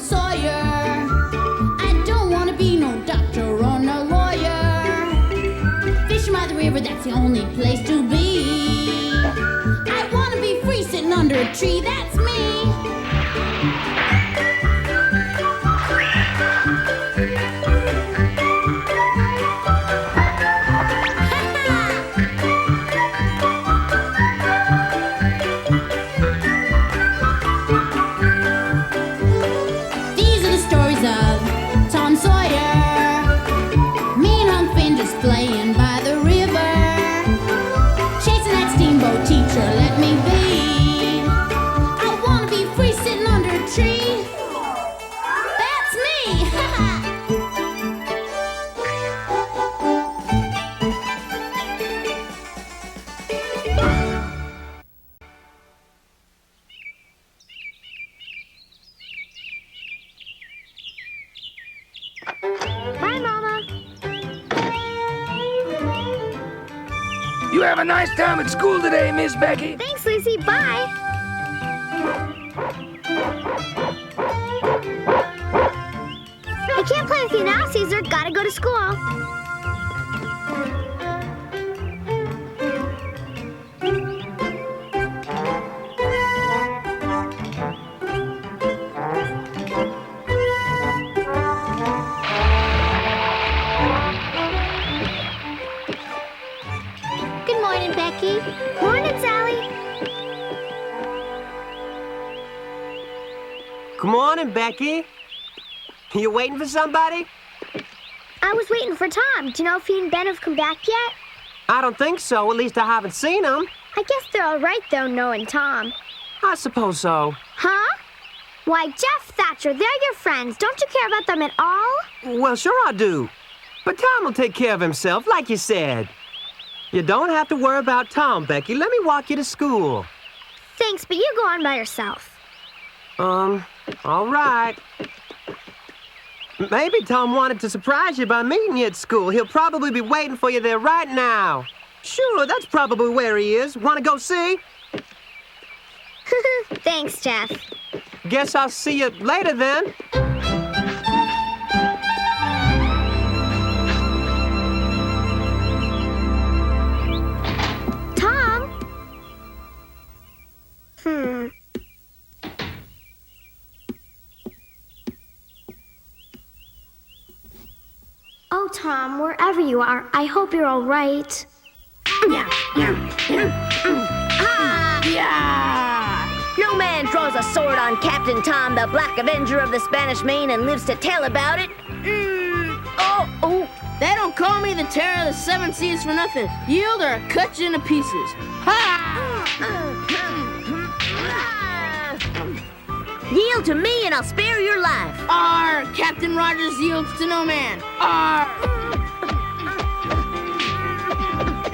Sawyer. I don't want to be no doctor or no lawyer. Fishing by the river, that's the only place to be. I want to be free sitting under a tree, that's me. Playing by the river, chasing that steamboat teacher, let me be. I wanna be free sitting under a tree. That's me! Bye, Mama. You have a nice time at school today, Miss Becky. Thanks, Lucy. Bye. I can't play with you now, Caesar. Gotta go to school. Good morning, Becky. Morning, Sally. Good morning, Becky. You waiting for somebody? I was waiting for Tom. Do you know if he and Ben have come back yet? I don't think so. At least I haven't seen them. I guess they're all right, though, knowing Tom. I suppose so. Huh? Why, Jeff Thacher, they're your friends. Don't you care about them at all? Well, sure I do. But Tom will take care of himself, like you said. You don't have to worry about Tom, Becky. Let me walk you to school. Thanks, but you go on by yourself. All right. Maybe Tom wanted to surprise you by meeting you at school. He'll probably be waiting for you there right now. Sure, that's probably where he is. Want to go see? Thanks, Jeff. Guess I'll see you later then. Tom? Oh, Tom, wherever you are, I hope you're all right. No man draws a sword on Captain Tom, the Black Avenger of the Spanish Main, and lives to tell about it. They don't call me the Terror of the Seven Seas for nothing. Yield or I cut you into pieces. Yield to me and I'll spare your life. Arr! Captain Rogers yields to no man. Arr!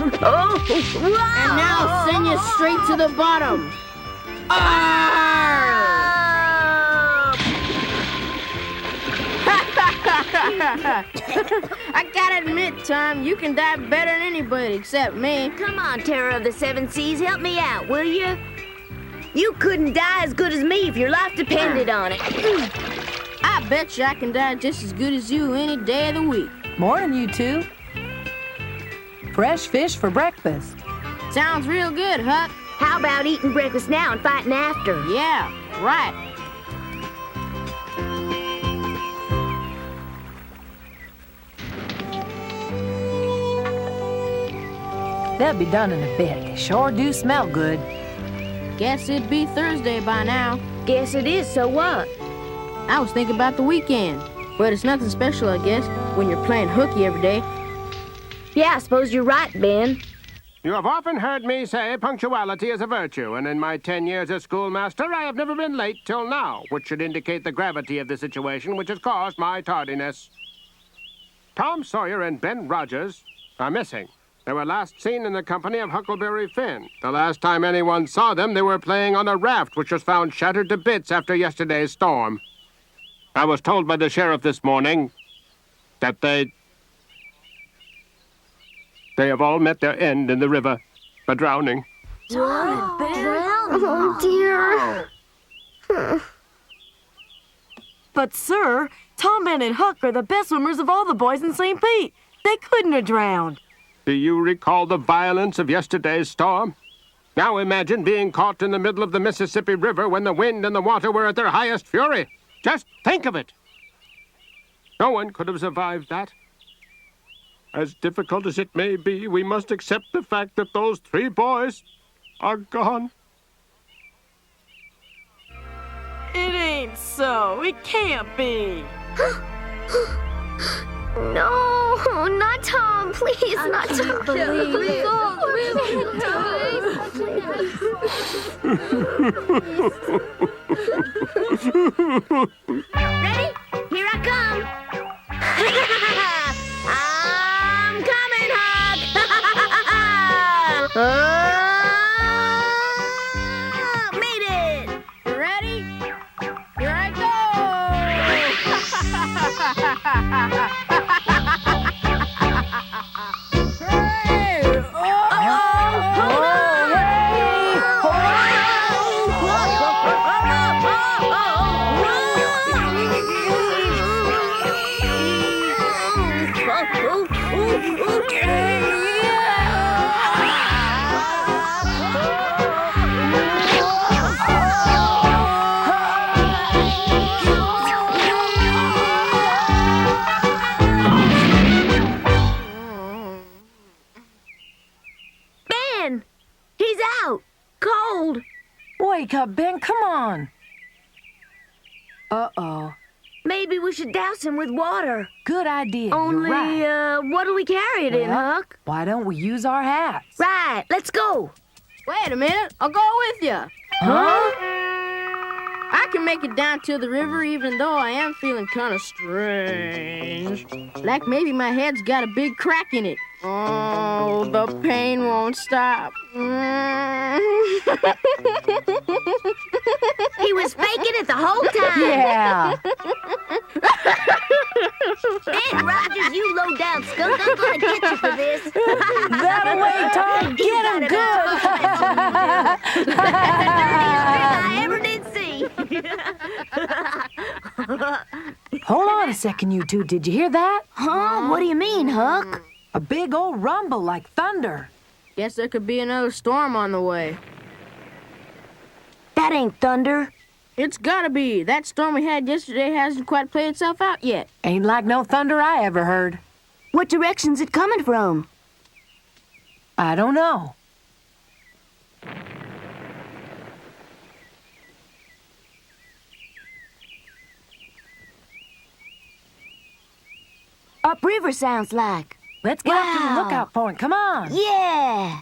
And now I'll send you straight to the bottom. Arr! I gotta admit, Tom, you can die better than anybody except me. Come on, Terror of the Seven Seas, help me out, will you? You couldn't die as good as me if your life depended on it. I bet you I can die just as good as you any day of the week. Morning, you two. Fresh fish for breakfast. Sounds real good, Huck. How about eating breakfast now and fighting after? Yeah, right. They'll be done in a bit. They sure do smell good. Guess it'd be Thursday by now. Guess it is, so what? I was thinking about the weekend. But it's nothing special, I guess, when you're playing hooky every day. Yeah, I suppose you're right, Ben. You have often heard me say punctuality is a virtue, and in my 10 years as schoolmaster, I have never been late till now, which should indicate the gravity of the situation which has caused my tardiness. Tom Sawyer and Ben Rogers are missing. They were last seen in the company of Huckleberry Finn. The last time anyone saw them, they were playing on a raft which was found shattered to bits after yesterday's storm. I was told by the sheriff this morning that they have all met their end in the river by drowning. Oh, dear. But, sir, Tom, Ben, and Huck are the best swimmers of all the boys in St. Pete. They couldn't have drowned. Do you recall the violence of yesterday's storm? Now imagine being caught in the middle of the Mississippi River when the wind and the water were at their highest fury. Just think of it. No one could have survived that. As difficult as it may be, we must accept the fact that those 3 boys are gone. It ain't so. It can't be. No, not Tom. Please, not Tom. believe Ready? Here I come. I'm coming, Huck. Made it. You ready? Here I go! Hey! Ben, he's out. Cold. Wake up, Ben, come on. Uh-oh. Maybe we should douse him with water. Good idea. Only, You're right. what do we carry it in, Well, Huck? Why don't we use our hats? Right, let's go. Wait a minute, I'll go with you. Huh? I can make it down to the river even though I am feeling kind of strange. Like maybe my head's got a big crack in it. Oh, the pain won't stop. He was faking it the whole time. Yeah. Ben Rogers, you low-down skunk, I'm gonna get you for this. That way, Tom. Get him good. That's the dirtiest grin I ever did see. Hold on a second, you two. Did you hear that? Huh? What do you mean, Huck? A big old rumble like thunder. Guess there could be another storm on the way. That ain't thunder. It's gotta be. That storm we had yesterday hasn't quite played itself out yet. Ain't like no thunder I ever heard. What direction's it coming from? I don't know. Upriver sounds like. Let's get up to the Wow. lookout point. Come on. Yeah.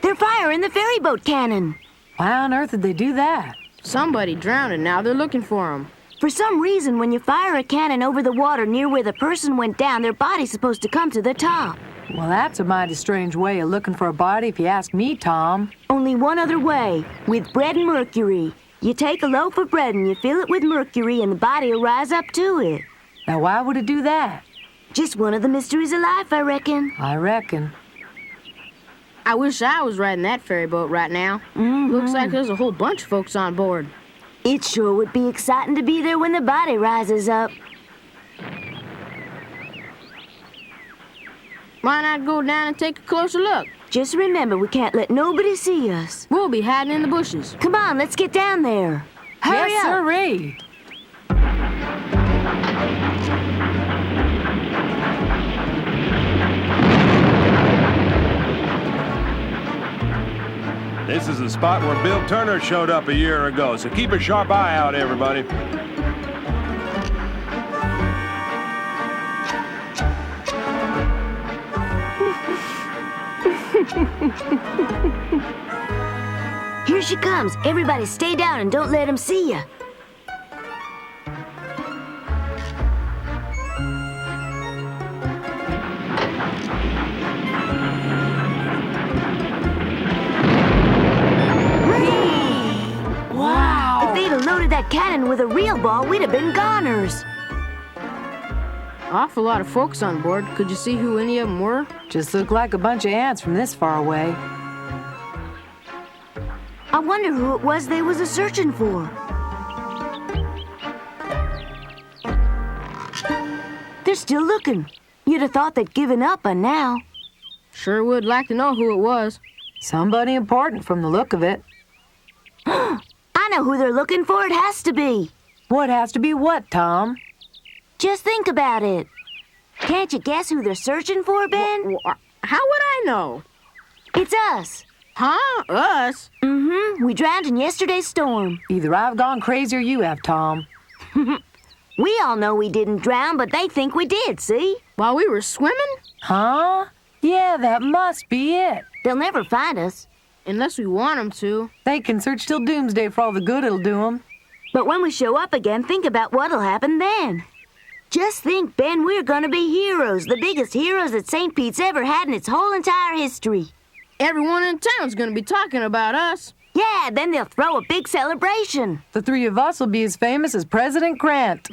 They're firing the ferry boat cannon. Why on earth did they do that? Somebody drowned and now they're looking for him. For some reason, when you fire a cannon over the water near where the person went down, their body's supposed to come to the top. Well, that's a mighty strange way of looking for a body if you ask me, Tom. Only one other way, with bread and mercury. You take a loaf of bread and you fill it with mercury and the body will rise up to it. Now, why would it do that? Just one of the mysteries of life, I reckon. I reckon. I wish I was riding that ferry boat right now. Looks like there's a whole bunch of folks on board. It sure would be exciting to be there when the body rises up. Why not go down and take a closer look? Just remember, we can't let nobody see us. We'll be hiding in the bushes. Come on, let's get down there. Hurry Yes, up. sirree. This is the spot where Bill Turner showed up a year ago, so keep a sharp eye out, everybody. Here she comes. Everybody stay down and don't let them see you. cannon with a real ball, we'd have been goners. Awful lot of folks on board. Could you see who any of them were? Just look like a bunch of ants from this far away. I wonder who it was they was a-searching for. They're still looking. You'd have thought they'd given up by now. Sure would like to know who it was. Somebody important from the look of it. I know who they're looking for. It has to be. What has to be what, Tom? Just think about it. Can't you guess who they're searching for, Ben? How would I know? It's us. Huh? Us? Mm-hmm. We drowned in yesterday's storm. Either I've gone crazy or you have, Tom. We all know we didn't drown, but they think we did, see? While we were swimming? Huh? Yeah, that must be it. They'll never find us. Unless we want them to. They can search till doomsday for all the good it'll do them. But when we show up again, think about what'll happen then. Just think, Ben, we're gonna be heroes. The biggest heroes that St. Pete's ever had in its whole entire history. Everyone in town's gonna be talking about us. Yeah, then they'll throw a big celebration. The three of us will be as famous as President Grant.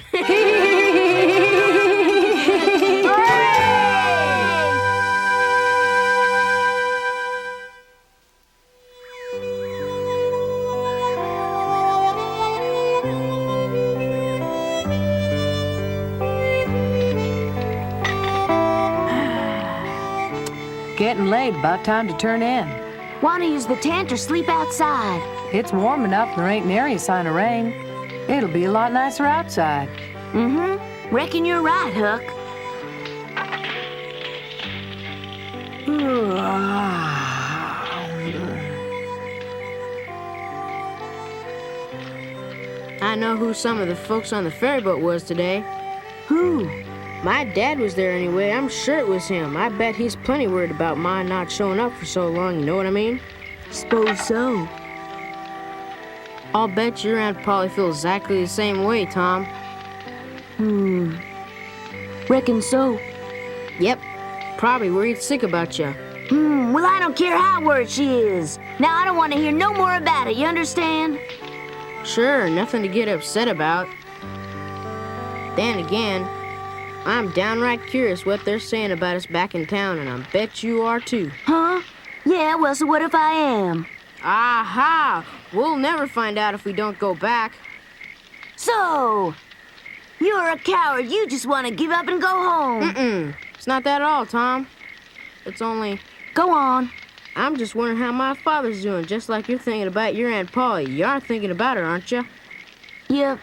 Getting late, about time to turn in. Want to use the tent or sleep outside? It's warm enough and there ain't nary a sign of rain. It'll be a lot nicer outside. Mm-hmm. Reckon you're right, Huck. I know who some of the folks on the ferry boat was today. Who? My dad was there anyway. I'm sure it was him. I bet he's plenty worried about mine not showing up for so long, you know what I mean? Suppose so. I'll bet your Aunt Polly feels exactly the same way, Tom. Reckon so. Yep. Probably worried sick about you. Well, I don't care how worried she is. Now, I don't want to hear no more about it, you understand? Sure, nothing to get upset about. Then again, I'm downright curious what they're saying about us back in town, and I bet you are too. Huh? Yeah, well, so what if I am? Aha! We'll never find out if we don't go back. So, you're a coward. You just want to give up and go home. It's not that at all, Tom. It's only... Go on. I'm just wondering how my father's doing, just like you're thinking about your Aunt Polly. You are thinking about her, aren't you? Yep.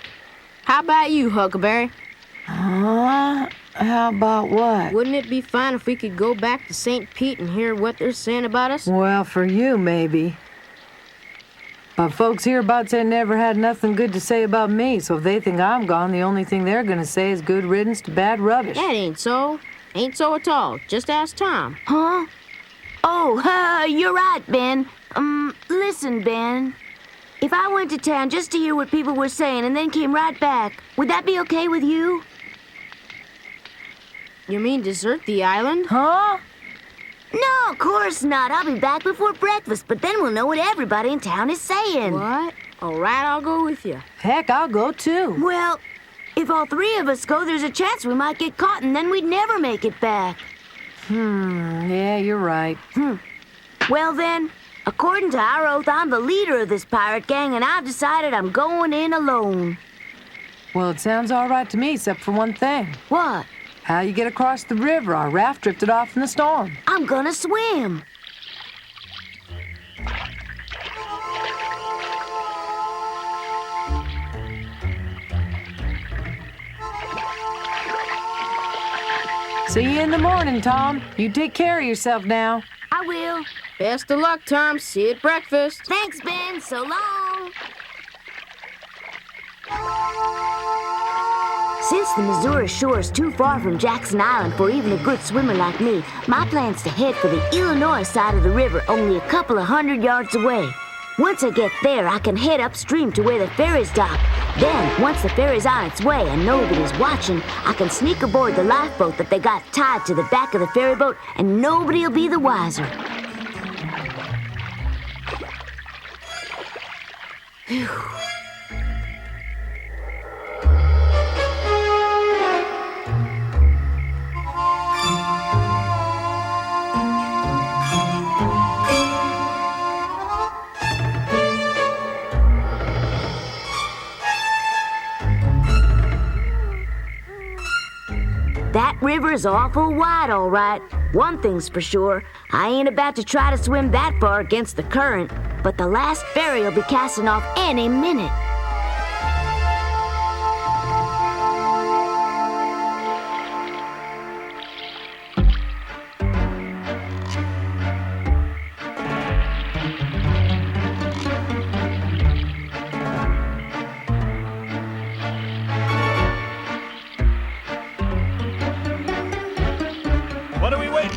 How about you, Huckleberry? How about what? Wouldn't it be fine if we could go back to St. Pete and hear what they're saying about us? Well, for you, maybe. But folks hereabouts ain't never had nothing good to say about me, so if they think I'm gone, the only thing they're gonna say is good riddance to bad rubbish. That ain't so. Ain't so at all. Just ask Tom. Huh? Oh, you're right, Ben. Listen, Ben. If I went to town just to hear what people were saying and then came right back, would that be okay with you? You mean desert the island? Huh? No, of course not. I'll be back before breakfast, but then we'll know what everybody in town is saying. What? All right, I'll go with you. Heck, I'll go too. Well, if all three of us go, there's a chance we might get caught and then we'd never make it back. Yeah, you're right. Well then, according to our oath, I'm the leader of this pirate gang and I've decided I'm going in alone. Well, it sounds all right to me, except for one thing. What? How you get across the river? Our raft drifted off in the storm. I'm gonna swim. See you in the morning, Tom. You take care of yourself now. I will. Best of luck, Tom. See you at breakfast. Thanks, Ben. So long. Since the Missouri shore is too far from Jackson Island for even a good swimmer like me, my plan's to head for the Illinois side of the river, only a couple of 100 yards away. Once I get there, I can head upstream to where the ferry's dock. Then, once the ferry's on its way and nobody's watching, I can sneak aboard the lifeboat that they got tied to the back of the ferry boat, and nobody'll be the wiser. That river's awful wide, all right. One thing's for sure, I ain't about to try to swim that far against the current, but the last ferry will be casting off any minute.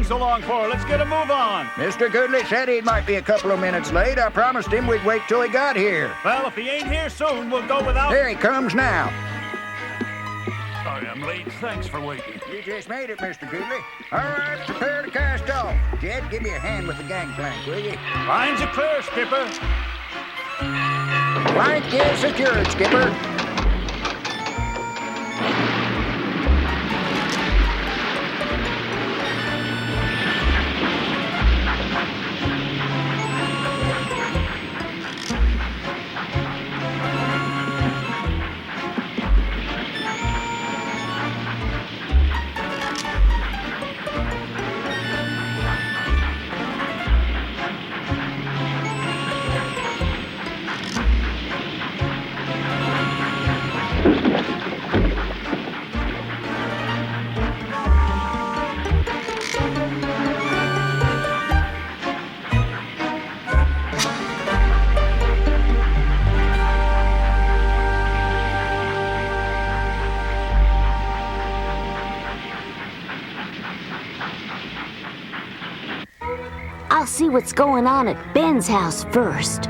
So long for? Let's get a move on. Mr. Goodley said he might be a couple of minutes late. I promised him we'd wait till he got here. Well, if he ain't here soon, we'll go without... Here he comes now. Sorry I'm late. Thanks for waiting. You just made it, Mr. Goodley. All right, prepare to cast off. Jed, give me a hand with the gangplank, will you? Lines are clear, Skipper. Plank is secured, Skipper. I'll see what's going on at Ben's house first.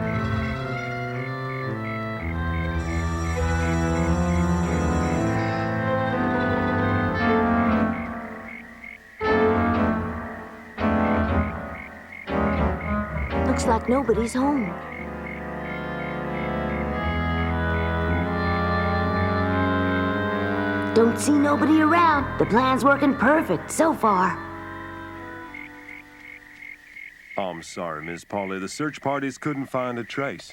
Looks like nobody's home. Don't see nobody around. The plan's working perfect so far. I'm sorry, Miss Polly. The search parties couldn't find a trace.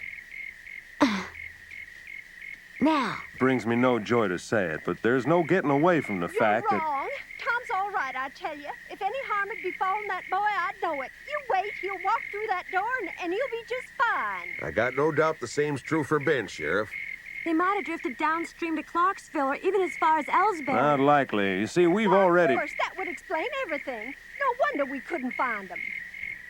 Now. Brings me no joy to say it, but there's no getting away from the fact You're that... wrong. Tom's all right, I tell you. If any harm had befallen that boy, I'd know it. You wait, he'll walk through that door and he'll be just fine. I got no doubt the same's true for Ben, Sheriff. They might have drifted downstream to Clarksville or even as far as Ellsbury. Not likely. You see, we've already... Of course, that would explain everything. No wonder we couldn't find them.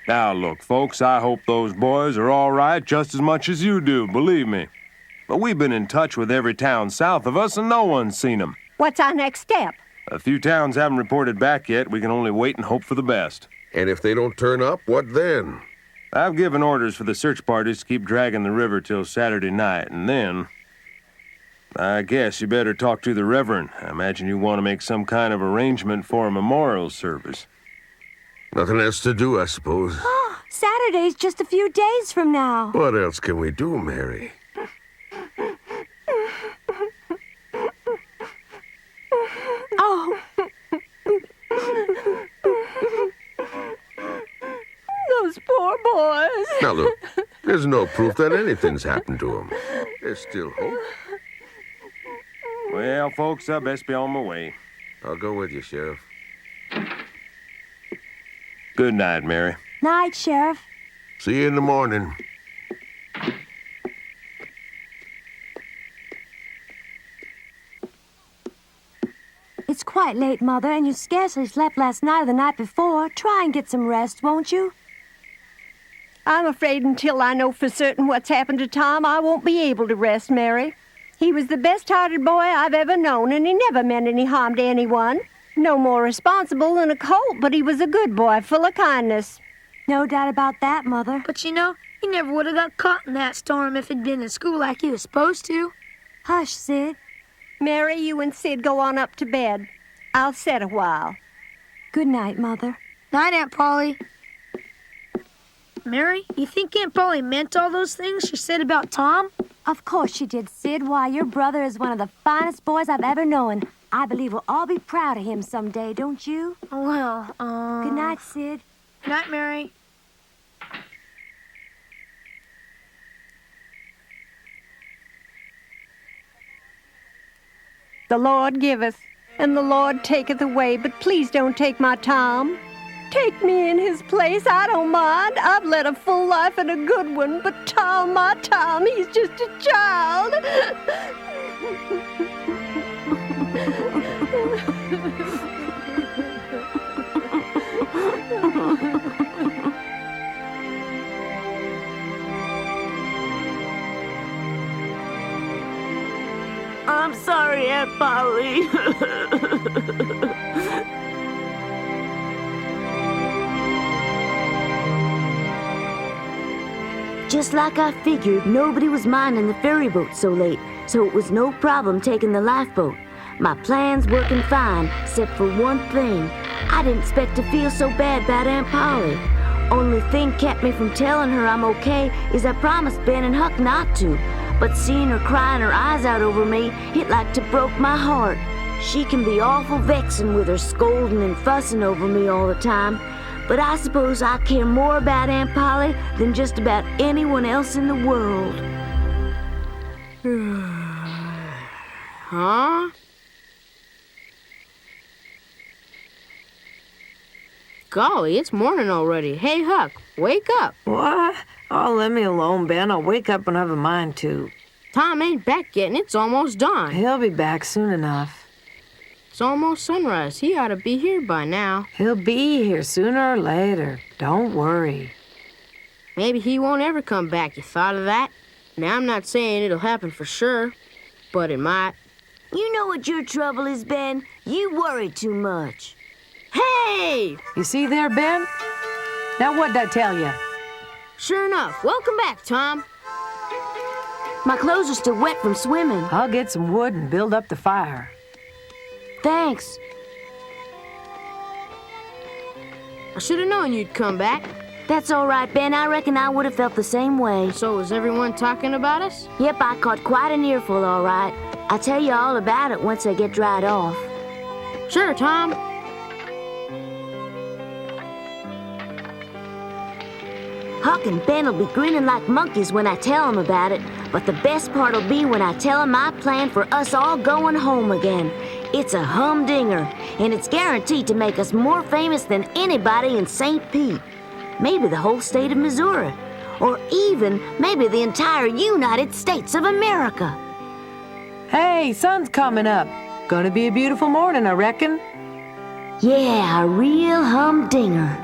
Now, look, folks, I hope those boys are all right just as much as you do, believe me. But we've been in touch with every town south of us, and no one's seen them. What's our next step? A few towns haven't reported back yet. We can only wait and hope for the best. And if they don't turn up, what then? I've given orders for the search parties to keep dragging the river till Saturday night, and then... I guess you better talk to the Reverend. I imagine you want to make some kind of arrangement for a memorial service. Nothing else to do, I suppose. Oh, Saturday's just a few days from now. What else can we do, Mary? Oh. Those poor boys. Now, look, there's no proof that anything's happened to them. There's still hope. Well, folks, I best be on my way. I'll go with you, Sheriff. Good night, Mary. Night, Sheriff. See you in the morning. It's quite late, Mother, and you scarcely slept last night or the night before. Try and get some rest, won't you? I'm afraid until I know for certain what's happened to Tom, I won't be able to rest, Mary. He was the best-hearted boy I've ever known, and he never meant any harm to anyone. No more responsible than a colt, but he was a good boy, full of kindness. No doubt about that, Mother. But you know, he never would have got caught in that storm if he'd been in school like he was supposed to. Hush, Sid. Mary, you and Sid go on up to bed. I'll set a while. Good night, Mother. Night, Aunt Polly. Mary, you think Aunt Polly meant all those things she said about Tom? Of course she did, Sid. Why, your brother is one of the finest boys I've ever known. I believe we'll all be proud of him someday, don't you? Well, Good night, Sid. Good night, Mary. The Lord give us. and the Lord taketh away, but please don't take my Tom. Take me in his place, I don't mind. I've led a full life and a good one, but Tom, my Tom, he's just a child. I'm sorry, Aunt Polly. Just like I figured, nobody was minding the ferry boat so late, so it was no problem taking the lifeboat. My plan's working fine, except for one thing. I didn't expect to feel so bad about Aunt Polly. Only thing kept me from telling her I'm okay is I promised Ben and Huck not to. But seeing her crying her eyes out over me, it like to broke my heart. She can be awful vexing with her scolding and fussing over me all the time. But I suppose I care more about Aunt Polly than just about anyone else in the world. Huh? Golly, it's morning already. Hey, Huck, wake up. What? Oh, let me alone, Ben. I'll wake up when I have a mind to. Tom ain't back yet, and it's almost dawn. He'll be back soon enough. It's almost sunrise. He ought to be here by now. He'll be here sooner or later. Don't worry. Maybe he won't ever come back. You thought of that? Now, I'm not saying it'll happen for sure, but it might. You know what your trouble is, Ben? You worry too much. Hey! You see there, Ben? Now what'd I tell you? Sure enough. Welcome back, Tom. My clothes are still wet from swimming. I'll get some wood and build up the fire. Thanks. I should have known you'd come back. That's all right, Ben. I reckon I would have felt the same way. So is everyone talking about us? Yep, I caught quite an earful, all right. I'll tell you all about it once I get dried off. Sure, Tom. Huck and Ben will be grinning like monkeys when I tell them about it, but the best part'll be when I tell them my plan for us all going home again. It's a humdinger, and it's guaranteed to make us more famous than anybody in St. Pete. Maybe the whole state of Missouri, or even maybe the entire United States of America. Hey, sun's coming up. Gonna be a beautiful morning, I reckon. Yeah, a real humdinger.